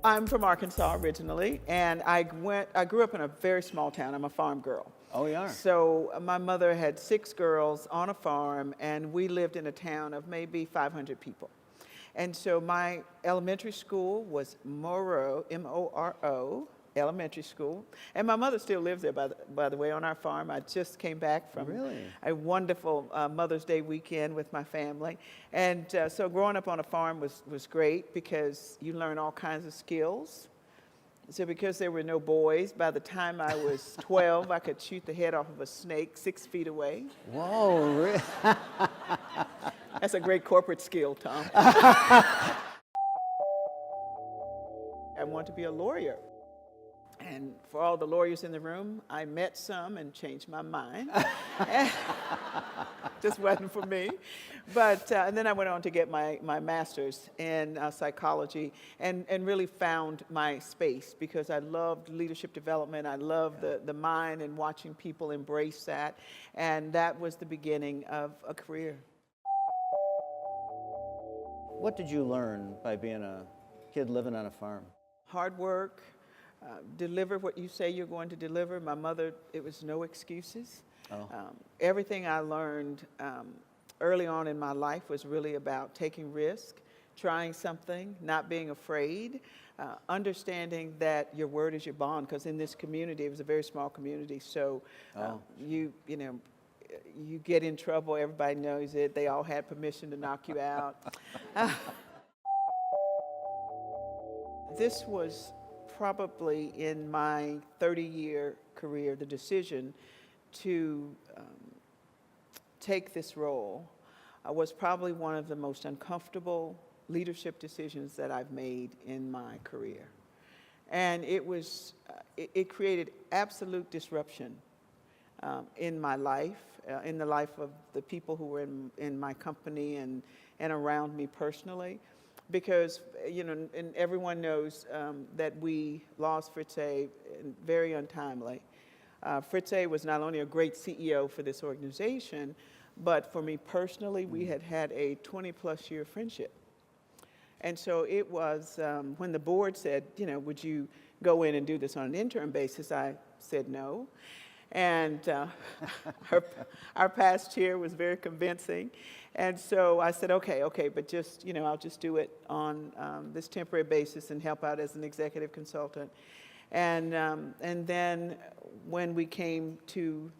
I'm from Arkansas originally, and I grew up in a very small town. I'm a farm girl. Oh, you are? So my mother had 6 girls on a farm, and we lived in a town of maybe 500 people. And so my elementary school was Moro, M-O-R-O, elementary school. And my mother still lives there, by the way, on our farm. I just came back from a wonderful Mother's Day weekend with my family. And so growing up on a farm was great because you learn all kinds of skills. So because there were no boys, by the time I was 12, I could shoot the head off of a snake 6 feet away. Whoa, really? That's a great corporate skill, Tom. I want to be a lawyer. And for all the lawyers in the room, I met some and changed my mind. Just wasn't for me. But and then I went on to get my master's in psychology and really found my space because I loved leadership development. I loved the mind and watching people embrace that. And that was the beginning of a career. What did you learn by being a kid living on a farm? Hard work. Deliver what you say you're going to deliver. My mother, it was no excuses. Oh. Everything I learned early on in my life was really about taking risk, trying something, not being afraid, understanding that your word is your bond, because in this community, it was a very small community, so you get in trouble, everybody knows it, they all had permission to knock you out. This was probably in my 30-year career, the decision to take this role was probably one of the most uncomfortable leadership decisions that I've made in my career. And it was, it created absolute disruption in my life, in the life of the people who were in my company and around me personally. Because, you know, and everyone knows that we lost Fritz A. very untimely. Fritz A. was not only a great CEO for this organization, but for me personally, we had had a 20-plus year friendship. And so it was, when the board said, you know, would you go in and do this on an interim basis, I said no. And our past chair was very convincing. And so I said, okay, but just, you know, I'll just do it on this temporary basis and help out as an executive consultant. And then when we came to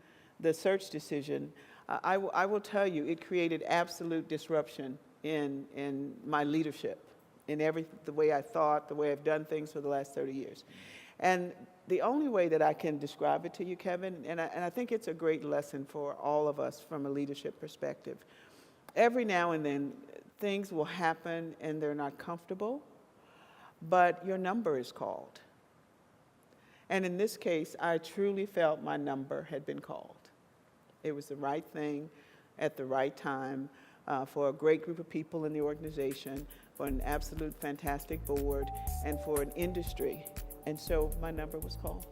the search decision, I will tell you, it created absolute disruption in my leadership, in the way I thought, the way I've done things for the last 30 years. And the only way that I can describe it to you, Kevin, and I think it's a great lesson for all of us from a leadership perspective. Every now and then, things will happen and they're not comfortable, but your number is called. And in this case, I truly felt my number had been called. It was the right thing at the right time for a great group of people in the organization, for an absolute fantastic board, and for an industry. And so my number was called.